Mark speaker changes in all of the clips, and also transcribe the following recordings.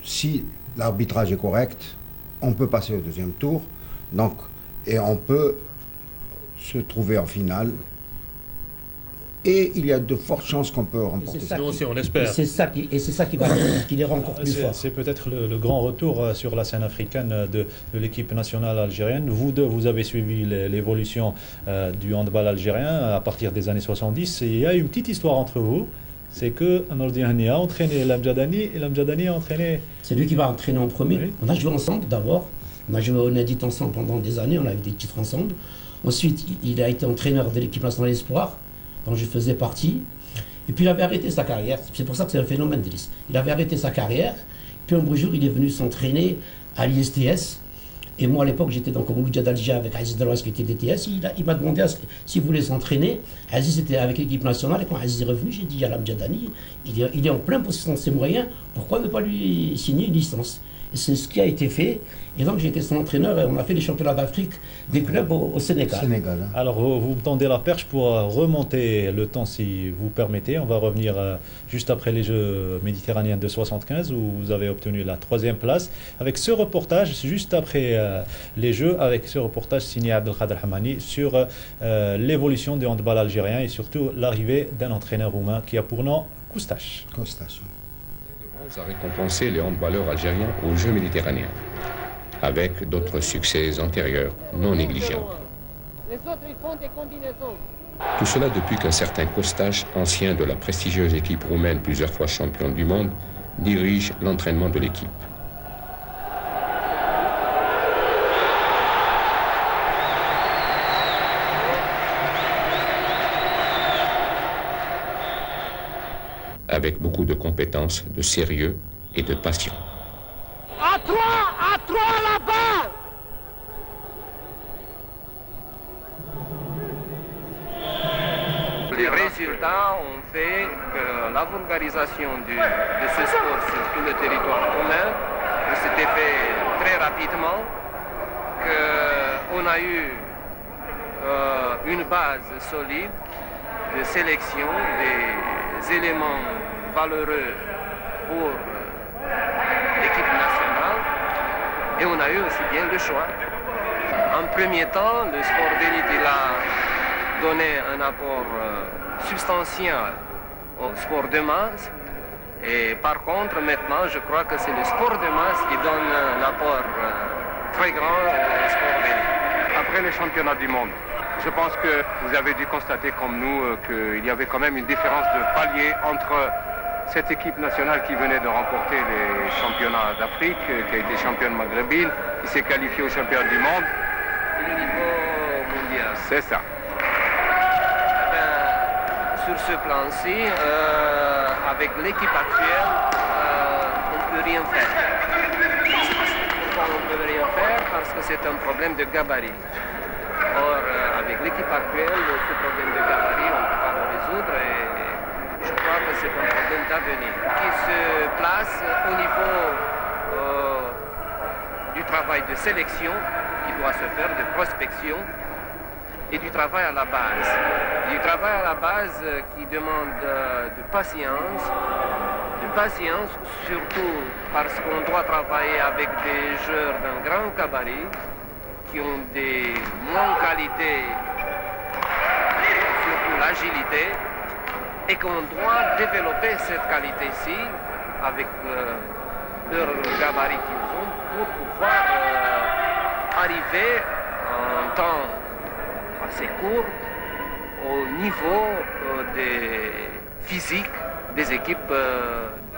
Speaker 1: si l'arbitrage est correct, on peut passer au deuxième tour. Donc, et on peut se trouver en finale. Et il y a de fortes chances qu'on peut remporter ça.
Speaker 2: Nous aussi, on espère.
Speaker 3: Et c'est ça qui les rend encore plus forts.
Speaker 2: C'est peut-être le grand retour sur la scène africaine de l'équipe nationale algérienne. Vous deux, vous avez suivi l'évolution du handball algérien à partir des années 70. Et il y a une petite histoire entre vous. C'est que Nordihani a entraîné Lamjadani et Lamjadani a entraîné...
Speaker 3: C'est lui qui va entraîner en premier.
Speaker 2: Oui.
Speaker 3: On a joué ensemble d'abord. On a joué au Nadit ensemble pendant des années. On a eu des titres ensemble. Ensuite, il a été entraîneur de l'équipe nationale Espoir, dont je faisais partie. Et puis il avait arrêté sa carrière. C'est pour ça que c'est un phénomène, Driss. Il avait arrêté sa carrière. Puis un beau jour, il est venu s'entraîner à l'ISTS. Et moi, à l'époque, j'étais donc au Mouloudia d'Alger avec Aziz Delois qui était DTS. Il m'a demandé s'il voulait s'entraîner. Aziz était avec l'équipe nationale. Et quand Aziz est revenu, j'ai dit à Lamjadani, il est en plein possession de ses moyens. Pourquoi ne pas lui signer une licence? Et c'est ce qui a été fait. Et donc j'ai été son entraîneur et on a fait les championnats d'Afrique des clubs au Sénégal.
Speaker 2: Alors vous me tendez la perche pour remonter le temps si vous permettez. On va revenir juste après les Jeux méditerranéens de 75 où vous avez obtenu la 3e place. Avec ce reportage, juste après les Jeux, avec ce reportage signé Abdelkader Hamani sur l'évolution du handball algérien et surtout l'arrivée d'un entraîneur roumain qui a pour nom Koustache.
Speaker 4: A récompensé les handballeurs algériens aux Jeux méditerranéens, avec d'autres succès antérieurs non négligeables. Tout cela depuis qu'un certain Kostas, ancien de la prestigieuse équipe roumaine plusieurs fois championne du monde, dirige l'entraînement de l'équipe. Avec beaucoup de compétences, de sérieux et de passion.
Speaker 5: À trois là-bas.
Speaker 6: Les résultats ont fait que la vulgarisation de ce sport sur tout le territoire roumain s'était fait très rapidement, qu'on a eu une base solide de sélection des éléments valeureux pour l'équipe nationale et on a eu aussi bien le choix. En premier temps, le sport d'élite il a donné un apport substantiel au sport de masse et par contre maintenant je crois que c'est le sport de masse qui donne un apport très grand au sport d'élite.
Speaker 7: Après les championnats du monde, je pense que vous avez dû constater comme nous qu'il y avait quand même une différence de palier entre cette équipe nationale qui venait de remporter les championnats d'Afrique, qui a été championne maghrébine, qui s'est qualifiée au championnat du monde.
Speaker 6: Et le niveau mondial.
Speaker 7: C'est ça.
Speaker 6: Sur ce plan-ci, avec l'équipe actuelle, on ne peut rien faire. Pourquoi on ne peut rien faire? Parce que c'est un problème de gabarit. Or, avec l'équipe actuelle, ce problème de gabarit, on ne peut pas le résoudre et je crois que c'est un problème d'avenir qui se place au niveau du travail de sélection qui doit se faire, de prospection et du travail à la base. Du travail à la base qui demande de patience surtout parce qu'on doit travailler avec des joueurs d'un grand gabarit qui ont des moins qualités, surtout l'agilité, et qu'on doit développer cette qualité-ci avec leur gabarit qu'ils ont pour pouvoir arriver en temps assez court au niveau des physiques des équipes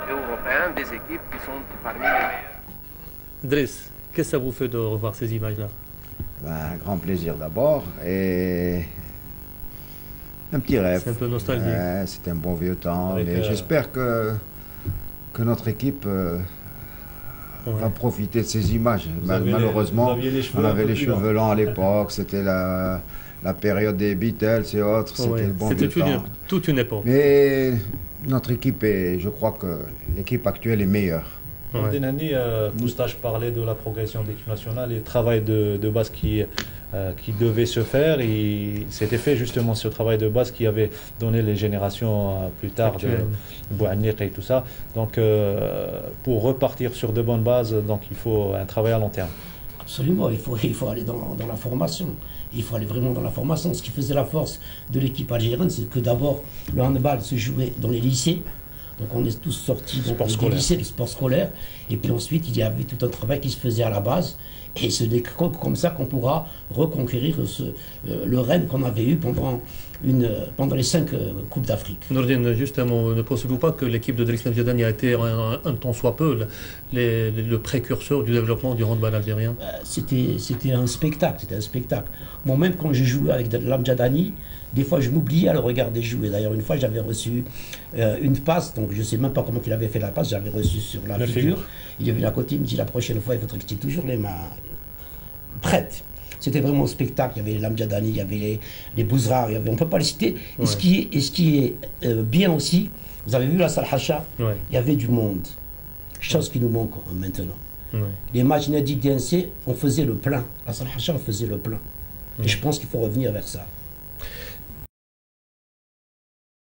Speaker 6: européennes, des équipes qui sont parmi les meilleures.
Speaker 2: Driss, qu'est-ce que ça vous fait de revoir ces images-là?
Speaker 1: Un grand plaisir d'abord et un petit rêve.
Speaker 2: C'est un peu nostalgique.
Speaker 1: C'était un bon vieux temps.
Speaker 2: Avec,
Speaker 1: j'espère que notre équipe va profiter de ces images. Malheureusement, on avait les cheveux longs à l'époque. C'était la période des Beatles et autres. C'était le bon vieux temps.
Speaker 2: C'était toute une époque.
Speaker 1: Mais notre équipe je crois que l'équipe actuelle est meilleure.
Speaker 2: Nordihani, Koustache parlait de la progression de l'équipe nationale et le travail de base qui qui devait se faire. C'était fait justement ce travail de base qui avait donné les générations plus tard de Bouhanniq et tout ça. Donc pour repartir sur de bonnes bases, donc il faut un travail à long terme.
Speaker 3: Absolument, il faut aller dans la formation. Il faut aller vraiment dans la formation. Ce qui faisait la force de l'équipe algérienne, c'est que d'abord, le handball se jouait dans les lycées. Donc on est tous sortis des lycées, du sport scolaire. Et puis ensuite, il y avait tout un travail qui se faisait à la base. Et c'est comme ça qu'on pourra reconquérir le règne qu'on avait eu pendant les 5 Coupes d'Afrique.
Speaker 8: Nourdine, justement, ne pensez-vous pas que l'équipe de Drexler Mjadani a été un tant soit peu le précurseur du développement du handball algérien?
Speaker 3: C'était un spectacle, Moi-même, quand je jouais avec l'Amjadani, des fois je m'oubliais à le regarder jouer. D'ailleurs, une fois, j'avais reçu une passe, donc je ne sais même pas comment il avait fait la passe, j'avais reçu sur la figure. Il est venu à côté, il me dit la prochaine fois, il faudrait que tu aies toujours les mains prêtes. C'était vraiment un spectacle. Il y avait l'Amjadani, il y avait les Bouzrar, on ne peut pas les citer. Ouais. Et ce qui est bien aussi, vous avez vu la Salle Hacha, il y avait du monde. Chose qui nous manque maintenant. Ouais. Les matchs Nadi DNC, on faisait le plein. La Salle Hacha, on faisait le plein. Et je pense qu'il faut revenir vers ça.